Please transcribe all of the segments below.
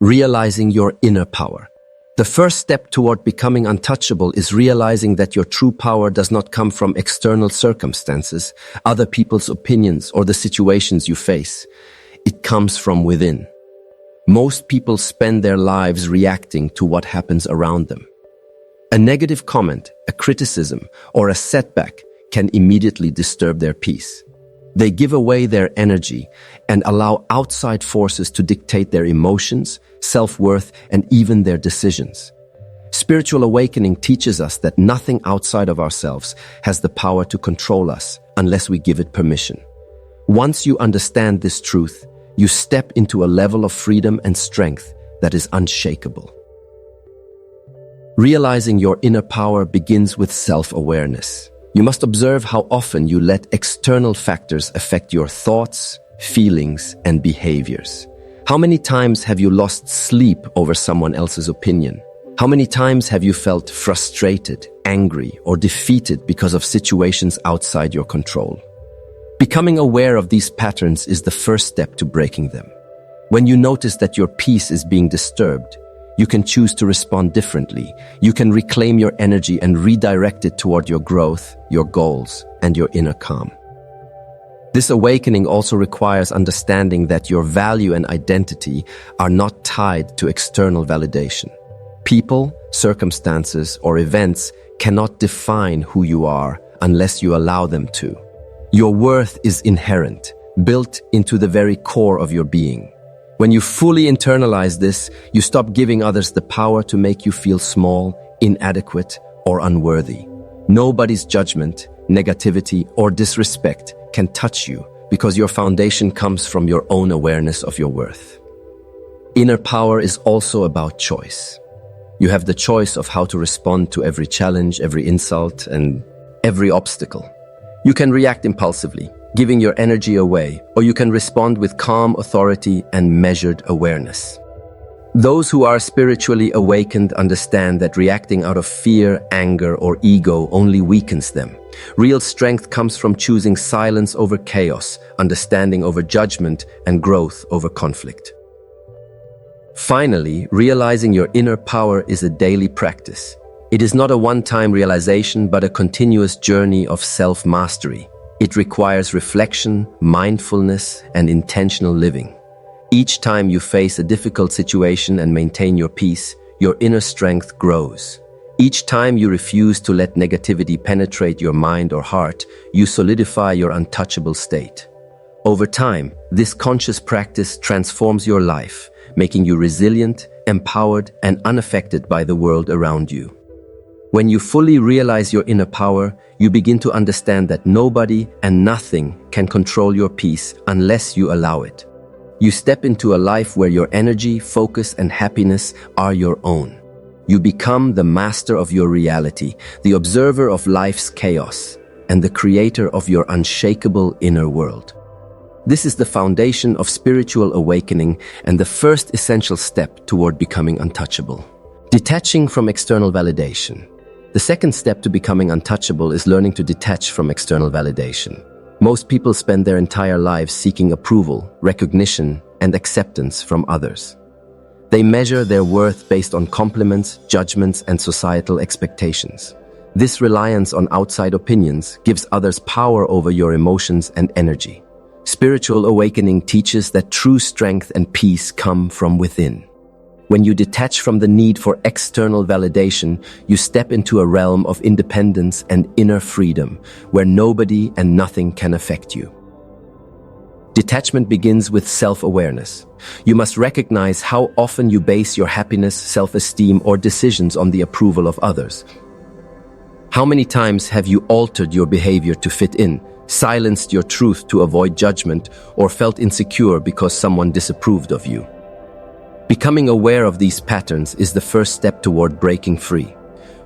Realizing your inner power. The first step toward becoming untouchable is realizing that your true power does not come from external circumstances, other people's opinions, or the situations you face. It comes from within. Most people spend their lives reacting to what happens around them. A negative comment, a criticism, or a setback can immediately disturb their peace. They give away their energy and allow outside forces to dictate their emotions, self-worth, and even their decisions. Spiritual awakening teaches us that nothing outside of ourselves has the power to control us unless we give it permission. Once you understand this truth, you step into a level of freedom and strength that is unshakable. Realizing your inner power begins with self-awareness. You must observe how often you let external factors affect your thoughts, feelings, and behaviors. How many times have you lost sleep over someone else's opinion? How many times have you felt frustrated, angry, or defeated because of situations outside your control? Becoming aware of these patterns is the first step to breaking them. When you notice that your peace is being disturbed, you can choose to respond differently. You can reclaim your energy and redirect it toward your growth, your goals, and your inner calm. This awakening also requires understanding that your value and identity are not tied to external validation. People, circumstances, or events cannot define who you are unless you allow them to. Your worth is inherent, built into the very core of your being. When you fully internalize this, you stop giving others the power to make you feel small, inadequate, or unworthy. Nobody's judgment, negativity, or disrespect can touch you because your foundation comes from your own awareness of your worth. Inner power is also about choice. You have the choice of how to respond to every challenge, every insult, and every obstacle. You can react impulsively, giving your energy away, or you can respond with calm authority and measured awareness. Those who are spiritually awakened understand that reacting out of fear, anger, or ego only weakens them. Real strength comes from choosing silence over chaos, understanding over judgment, and growth over conflict. Finally, realizing your inner power is a daily practice. It is not a one-time realization, but a continuous journey of self-mastery. It requires reflection, mindfulness, and intentional living. Each time you face a difficult situation and maintain your peace, your inner strength grows. Each time you refuse to let negativity penetrate your mind or heart, you solidify your untouchable state. Over time, this conscious practice transforms your life, making you resilient, empowered, and unaffected by the world around you. When you fully realize your inner power, you begin to understand that nobody and nothing can control your peace unless you allow it. You step into a life where your energy, focus, and happiness are your own. You become the master of your reality, the observer of life's chaos, and the creator of your unshakable inner world. This is the foundation of spiritual awakening and the first essential step toward becoming untouchable. Detaching from external validation. The second step to becoming untouchable is learning to detach from external validation. Most people spend their entire lives seeking approval, recognition, and acceptance from others. They measure their worth based on compliments, judgments, and societal expectations. This reliance on outside opinions gives others power over your emotions and energy. Spiritual awakening teaches that true strength and peace come from within. When you detach from the need for external validation, you step into a realm of independence and inner freedom, where nobody and nothing can affect you. Detachment begins with self-awareness. You must recognize how often you base your happiness, self-esteem, or decisions on the approval of others. How many times have you altered your behavior to fit in, silenced your truth to avoid judgment, or felt insecure because someone disapproved of you? Becoming aware of these patterns is the first step toward breaking free.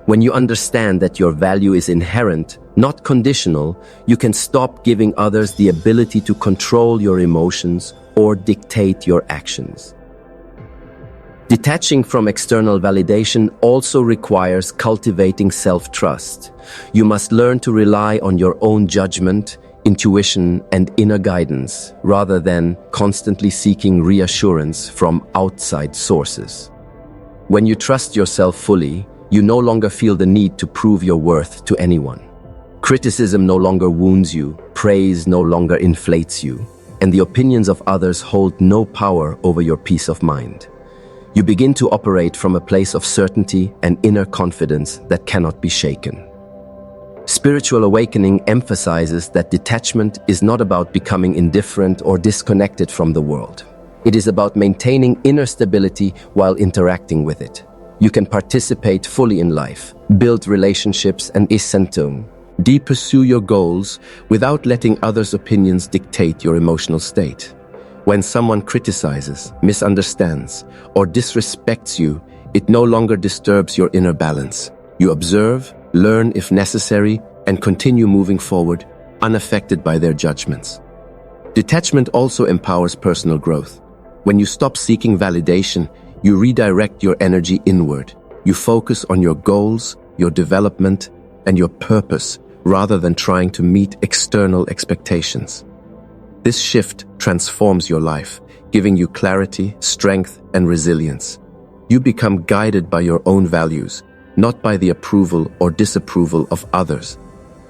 When you understand that your value is inherent, not conditional, you can stop giving others the ability to control your emotions or dictate your actions. Detaching from external validation also requires cultivating self-trust. You must learn to rely on your own judgment, intuition, and inner guidance, rather than constantly seeking reassurance from outside sources. When you trust yourself fully, you no longer feel the need to prove your worth to anyone. Criticism no longer wounds you, praise no longer inflates you, and the opinions of others hold no power over your peace of mind. You begin to operate from a place of certainty and inner confidence that cannot be shaken. Spiritual awakening emphasizes that detachment is not about becoming indifferent or disconnected from the world. It is about maintaining inner stability while interacting with it. You can participate fully in life, build relationships and pursue your goals without letting others' opinions dictate your emotional state. When someone criticizes, misunderstands, or disrespects you, it no longer disturbs your inner balance. You observe, learn if necessary, and continue moving forward, unaffected by their judgments. Detachment also empowers personal growth. When you stop seeking validation, you redirect your energy inward. You focus on your goals, your development, and your purpose, rather than trying to meet external expectations. This shift transforms your life, giving you clarity, strength, and resilience. You become guided by your own values, not by the approval or disapproval of others.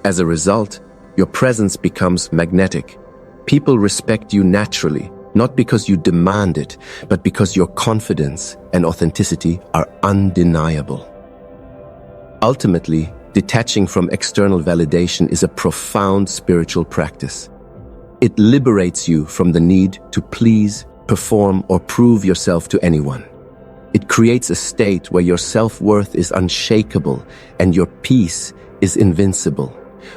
As a result, your presence becomes magnetic. People respect you naturally, not because you demand it, but because your confidence and authenticity are undeniable. Ultimately, detaching from external validation is a profound spiritual practice. It liberates you from the need to please, perform, or prove yourself to anyone. It creates a state where your self-worth is unshakable and your peace is invincible.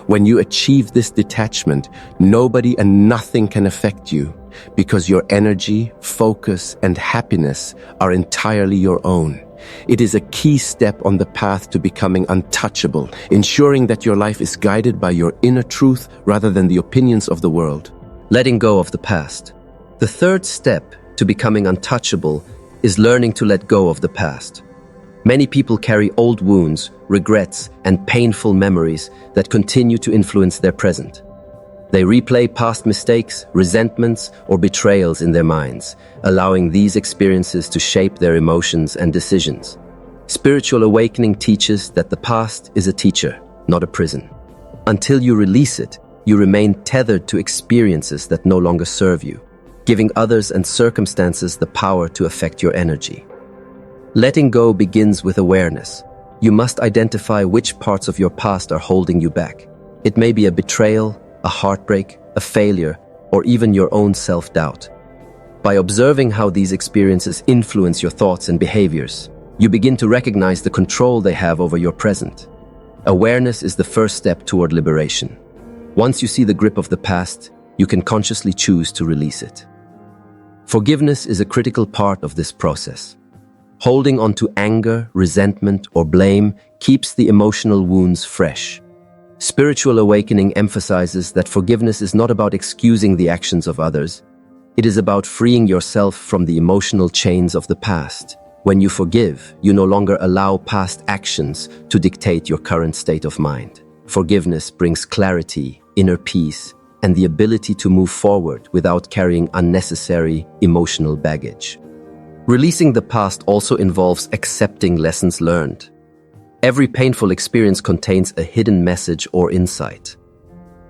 When you achieve this detachment, nobody and nothing can affect you because your energy, focus, and happiness are entirely your own. It is a key step on the path to becoming untouchable, ensuring that your life is guided by your inner truth rather than the opinions of the world. Letting go of the past. The third step to becoming untouchable is learning to let go of the past. Many people carry old wounds, regrets, and painful memories that continue to influence their present. They replay past mistakes, resentments, or betrayals in their minds, allowing these experiences to shape their emotions and decisions. Spiritual awakening teaches that the past is a teacher, not a prison. Until you release it, you remain tethered to experiences that no longer serve you, giving others and circumstances the power to affect your energy. Letting go begins with awareness. You must identify which parts of your past are holding you back. It may be a betrayal, a heartbreak, a failure, or even your own self-doubt. By observing how these experiences influence your thoughts and behaviors, you begin to recognize the control they have over your present. Awareness is the first step toward liberation. Once you see the grip of the past, you can consciously choose to release it. Forgiveness is a critical part of this process. Holding on to anger, resentment, or blame keeps the emotional wounds fresh. Spiritual awakening emphasizes that forgiveness is not about excusing the actions of others. It is about freeing yourself from the emotional chains of the past. When you forgive, you no longer allow past actions to dictate your current state of mind. Forgiveness brings clarity, inner peace, and the ability to move forward without carrying unnecessary emotional baggage. Releasing the past also involves accepting lessons learned. Every painful experience contains a hidden message or insight.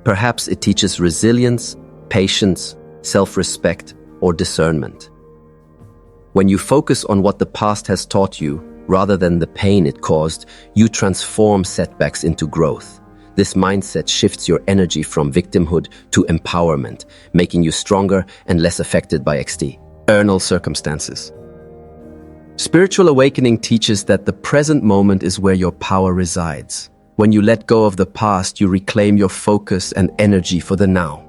Perhaps it teaches resilience, patience, self-respect, or discernment. When you focus on what the past has taught you, rather than the pain it caused, you transform setbacks into growth. This mindset shifts your energy from victimhood to empowerment, making you stronger and less affected by external circumstances. Spiritual awakening teaches that the present moment is where your power resides. When you let go of the past, you reclaim your focus and energy for the now.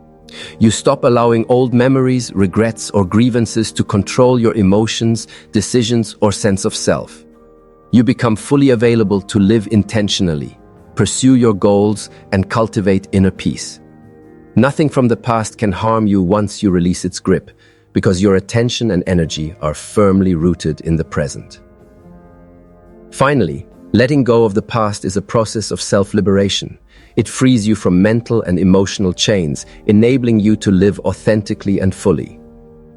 You stop allowing old memories, regrets, or grievances to control your emotions, decisions, or sense of self. You become fully available to live intentionally, pursue your goals, and cultivate inner peace. Nothing from the past can harm you once you release its grip, because your attention and energy are firmly rooted in the present. Finally, Letting go of the past is a process of self-liberation. It frees you from mental and emotional chains, enabling you to live authentically and fully.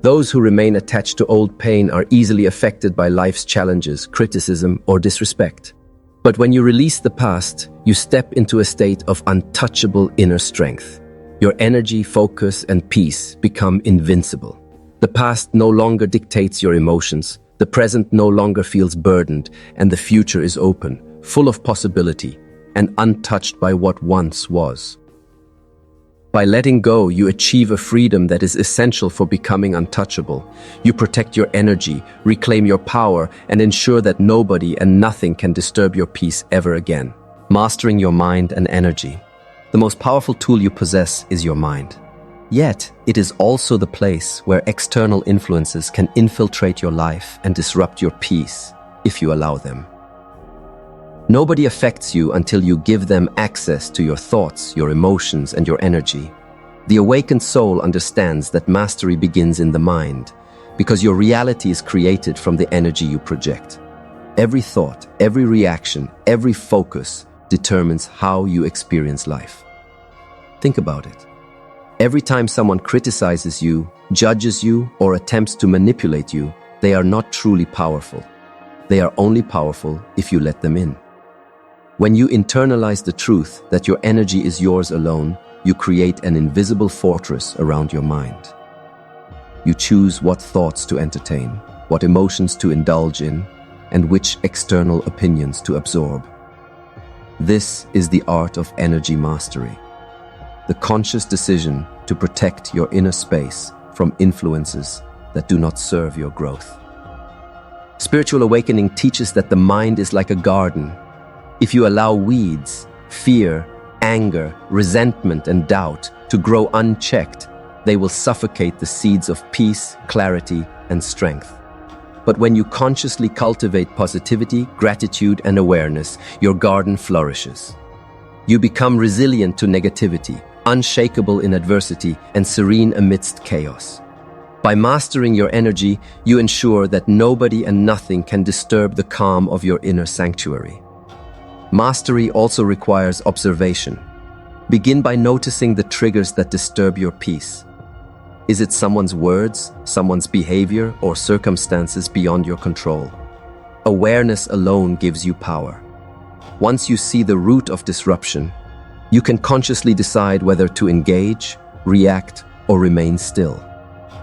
Those who remain attached to old pain are easily affected by life's challenges, criticism, or disrespect. But when you release the past, you step into a state of untouchable inner strength. Your energy, focus, and peace become invincible. The past no longer dictates your emotions, the present no longer feels burdened, and the future is open, full of possibility, and untouched by what once was. By letting go, you achieve a freedom that is essential for becoming untouchable. You protect your energy, reclaim your power, and ensure that nobody and nothing can disturb your peace ever again. Mastering your mind and energy. The most powerful tool you possess is your mind. Yet, it is also the place where external influences can infiltrate your life and disrupt your peace, if you allow them. Nobody affects you until you give them access to your thoughts, your emotions, and your energy. The awakened soul understands that mastery begins in the mind, because your reality is created from the energy you project. Every thought, every reaction, every focus determines how you experience life. Think about it. Every time someone criticizes you, judges you, or attempts to manipulate you, they are not truly powerful. They are only powerful if you let them in. When you internalize the truth that your energy is yours alone, you create an invisible fortress around your mind. You choose what thoughts to entertain, what emotions to indulge in, and which external opinions to absorb. This is the art of energy mastery. The conscious decision to protect your inner space from influences that do not serve your growth. Spiritual awakening teaches that the mind is like a garden. If you allow weeds, fear, anger, resentment, and doubt to grow unchecked, they will suffocate the seeds of peace, clarity, and strength. But when you consciously cultivate positivity, gratitude, and awareness, your garden flourishes. You become resilient to negativity, unshakable in adversity, and serene amidst chaos. By mastering your energy, you ensure that nobody and nothing can disturb the calm of your inner sanctuary. Mastery also requires observation. Begin by noticing the triggers that disturb your peace. Is it someone's words, someone's behavior, or circumstances beyond your control? Awareness alone gives you power. Once you see the root of disruption, you can consciously decide whether to engage, react, or remain still.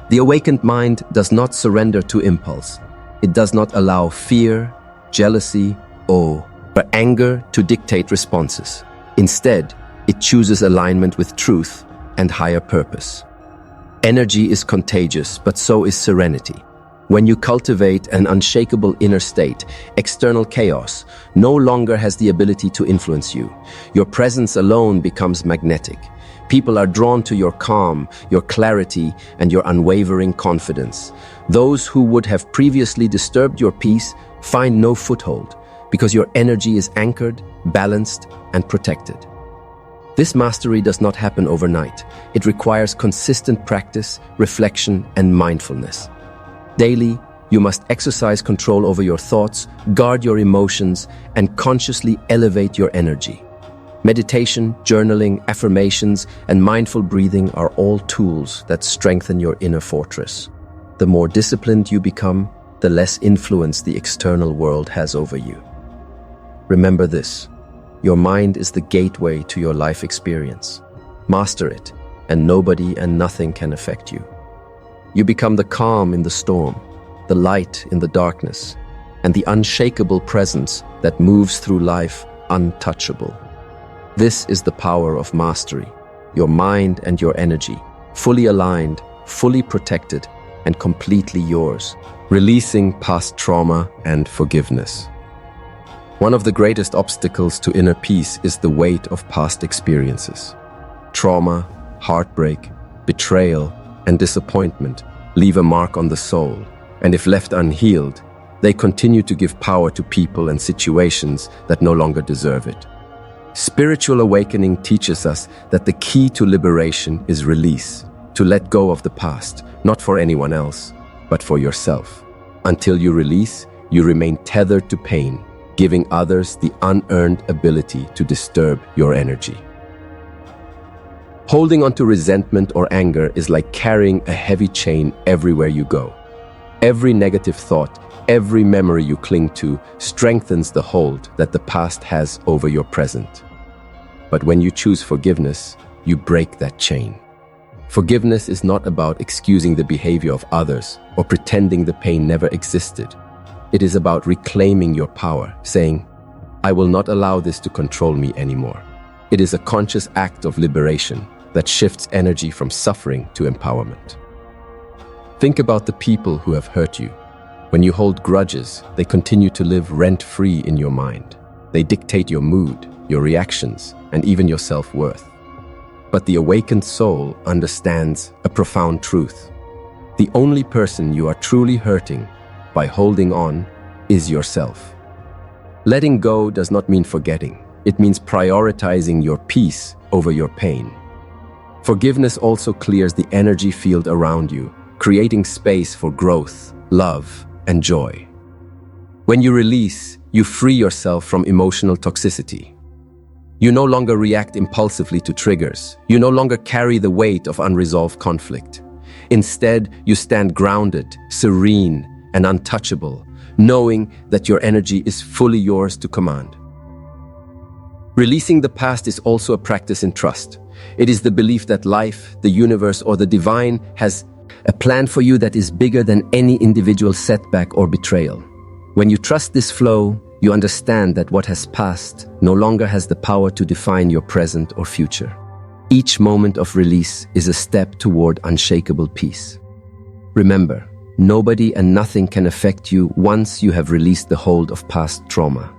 The awakened mind does not surrender to impulse. It does not allow fear, jealousy, or anger to dictate responses. Instead, it chooses alignment with truth and higher purpose. Energy is contagious, but so is serenity. When you cultivate an unshakable inner state, external chaos no longer has the ability to influence you. Your presence alone becomes magnetic. People are drawn to your calm, your clarity, and your unwavering confidence. Those who would have previously disturbed your peace find no foothold, because your energy is anchored, balanced, and protected. This mastery does not happen overnight. It requires consistent practice, reflection, and mindfulness. Daily, you must exercise control over your thoughts, guard your emotions, and consciously elevate your energy. Meditation, journaling, affirmations, and mindful breathing are all tools that strengthen your inner fortress. The more disciplined you become, the less influence the external world has over you. Remember this: your mind is the gateway to your life experience. Master it, and nobody and nothing can affect you. You become the calm in the storm, the light in the darkness, and the unshakable presence that moves through life untouchable. This is the power of mastery, your mind and your energy, fully aligned, fully protected, and completely yours, releasing past trauma and forgiveness. One of the greatest obstacles to inner peace is the weight of past experiences. Trauma, heartbreak, betrayal, and disappointment leave a mark on the soul, and if left unhealed, they continue to give power to people and situations that no longer deserve it. Spiritual awakening teaches us that the key to liberation is release, to let go of the past, not for anyone else, but for yourself. Until you release, you remain tethered to pain, giving others the unearned ability to disturb your energy. Holding on to resentment or anger is like carrying a heavy chain everywhere you go. Every negative thought, every memory you cling to strengthens the hold that the past has over your present. But when you choose forgiveness, you break that chain. Forgiveness is not about excusing the behavior of others or pretending the pain never existed. It is about reclaiming your power, saying, "I will not allow this to control me anymore." It is a conscious act of liberation that shifts energy from suffering to empowerment. Think about the people who have hurt you. When you hold grudges, they continue to live rent-free in your mind. They dictate your mood, your reactions, and even your self-worth. But the awakened soul understands a profound truth. The only person you are truly hurting by holding on is yourself. Letting go does not mean forgetting. It means prioritizing your peace over your pain. Forgiveness also clears the energy field around you, creating space for growth, love, and joy. When you release, you free yourself from emotional toxicity. You no longer react impulsively to triggers. You no longer carry the weight of unresolved conflict. Instead, you stand grounded, serene, and untouchable, knowing that your energy is fully yours to command. Releasing the past is also a practice in trust. It is the belief that life, the universe, or the divine has a plan for you that is bigger than any individual setback or betrayal. When you trust this flow, you understand that what has passed no longer has the power to define your present or future. Each moment of release is a step toward unshakable peace. Remember, nobody and nothing can affect you once you have released the hold of past trauma.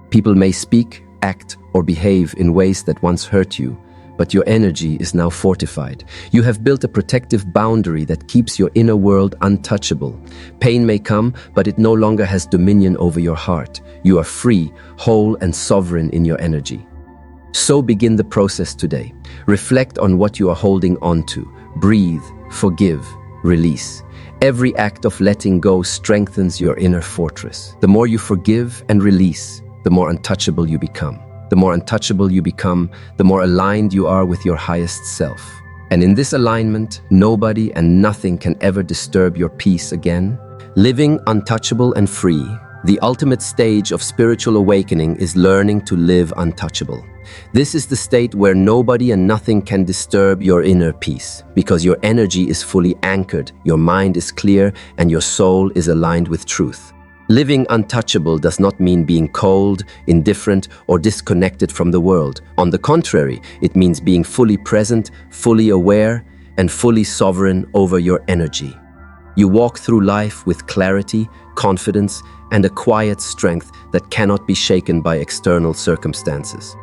People may speak, act, or behave in ways that once hurt you, but your energy is now fortified. You have built a protective boundary that keeps your inner world untouchable. Pain may come, but it no longer has dominion over your heart. You are free, whole, and sovereign in your energy. So begin the process today. Reflect on what you are holding on to. Breathe, forgive, release. Every act of letting go strengthens your inner fortress. The more you forgive and release, the more untouchable you become. The more untouchable you become, the more aligned you are with your highest self. And in this alignment, nobody and nothing can ever disturb your peace again. Living untouchable and free, the ultimate stage of spiritual awakening is learning to live untouchable. This is the state where nobody and nothing can disturb your inner peace, because your energy is fully anchored, your mind is clear, and your soul is aligned with truth. Living untouchable does not mean being cold, indifferent, or disconnected from the world. On the contrary, it means being fully present, fully aware, and fully sovereign over your energy. You walk through life with clarity, confidence, and a quiet strength that cannot be shaken by external circumstances.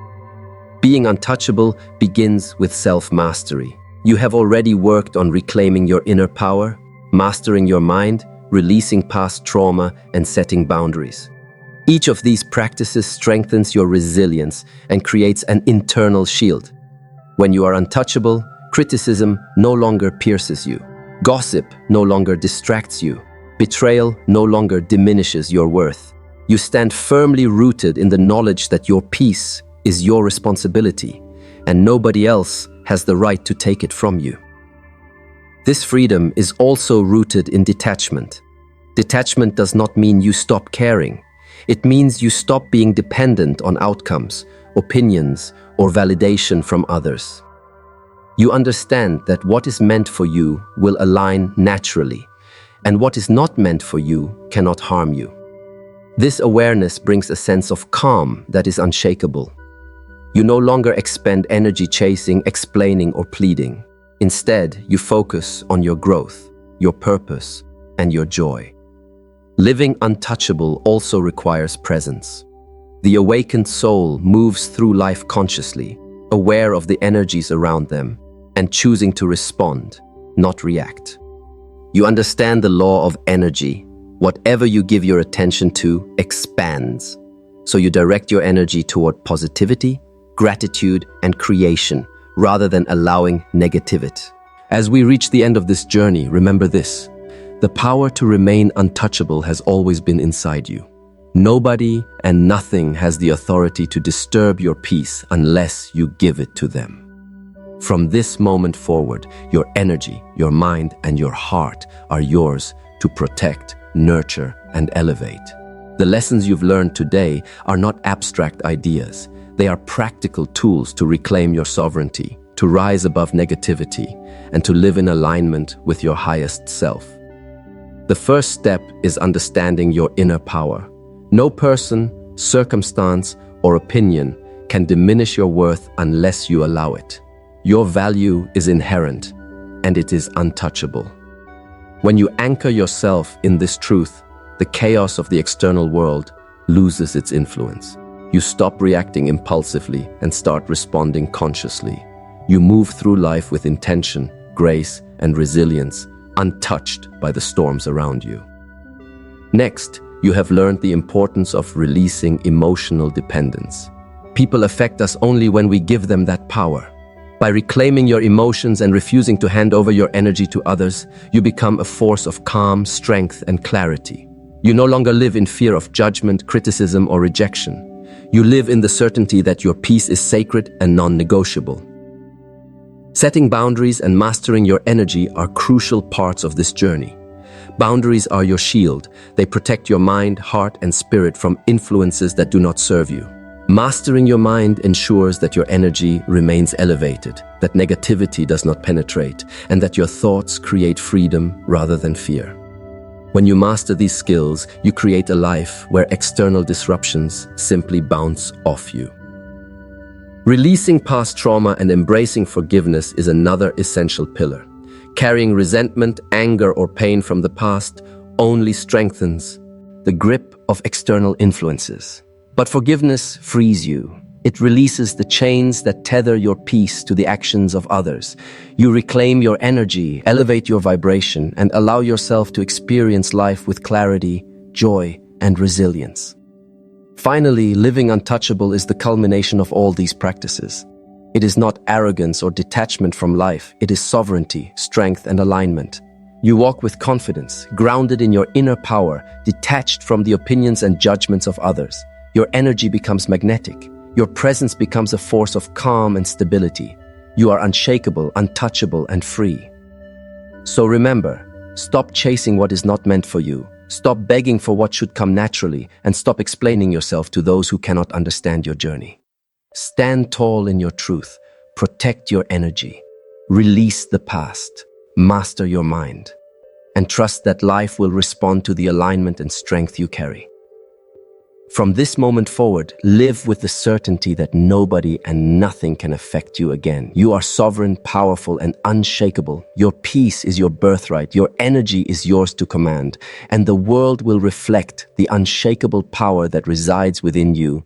Being untouchable begins with self-mastery. You have already worked on reclaiming your inner power, mastering your mind, releasing past trauma, and setting boundaries. Each of these practices strengthens your resilience and creates an internal shield. When you are untouchable, criticism no longer pierces you. Gossip no longer distracts you. Betrayal no longer diminishes your worth. You stand firmly rooted in the knowledge that your peace is your responsibility, and nobody else has the right to take it from you. This freedom is also rooted in detachment. Detachment does not mean you stop caring. It means you stop being dependent on outcomes, opinions, or validation from others. You understand that what is meant for you will align naturally, and what is not meant for you cannot harm you. This awareness brings a sense of calm that is unshakable. You no longer expend energy chasing, explaining, or pleading. Instead, you focus on your growth, your purpose, and your joy. Living untouchable also requires presence. The awakened soul moves through life consciously, aware of the energies around them, and choosing to respond, not react. You understand the law of energy. Whatever you give your attention to expands. So you direct your energy toward positivity, gratitude, and creation, rather than allowing negativity. As we reach the end of this journey, remember this: the power to remain untouchable has always been inside you. Nobody and nothing has the authority to disturb your peace unless you give it to them. From this moment forward, your energy, your mind, and your heart are yours to protect, nurture, and elevate. The lessons you've learned today are not abstract ideas. They are practical tools to reclaim your sovereignty, to rise above negativity, and to live in alignment with your highest self. The first step is understanding your inner power. No person, circumstance, or opinion can diminish your worth unless you allow it. Your value is inherent, and it is untouchable. When you anchor yourself in this truth, the chaos of the external world loses its influence. You stop reacting impulsively and start responding consciously. You move through life with intention, grace, and resilience, untouched by the storms around you. Next, you have learned the importance of releasing emotional dependence. People affect us only when we give them that power. By reclaiming your emotions and refusing to hand over your energy to others, you become a force of calm, strength, and clarity. You no longer live in fear of judgment, criticism, or rejection. You live in the certainty that your peace is sacred and non-negotiable. Setting boundaries and mastering your energy are crucial parts of this journey. Boundaries are your shield. They protect your mind, heart, and spirit from influences that do not serve you. Mastering your mind ensures that your energy remains elevated, that negativity does not penetrate, and that your thoughts create freedom rather than fear. When you master these skills, you create a life where external disruptions simply bounce off you. Releasing past trauma and embracing forgiveness is another essential pillar. Carrying resentment, anger, or pain from the past only strengthens the grip of external influences. But forgiveness frees you. It releases the chains that tether your peace to the actions of others. You reclaim your energy, elevate your vibration, and allow yourself to experience life with clarity, joy, and resilience. Finally, living untouchable is the culmination of all these practices. It is not arrogance or detachment from life. It is sovereignty, strength, and alignment. You walk with confidence, grounded in your inner power, detached from the opinions and judgments of others. Your energy becomes magnetic. Your presence becomes a force of calm and stability. You are unshakable, untouchable, and free. So remember, stop chasing what is not meant for you. Stop begging for what should come naturally, and stop explaining yourself to those who cannot understand your journey. Stand tall in your truth. Protect your energy. Release the past. Master your mind. And trust that life will respond to the alignment and strength you carry. From this moment forward, live with the certainty that nobody and nothing can affect you again. You are sovereign, powerful, and unshakable. Your peace is your birthright. Your energy is yours to command. And the world will reflect the unshakable power that resides within you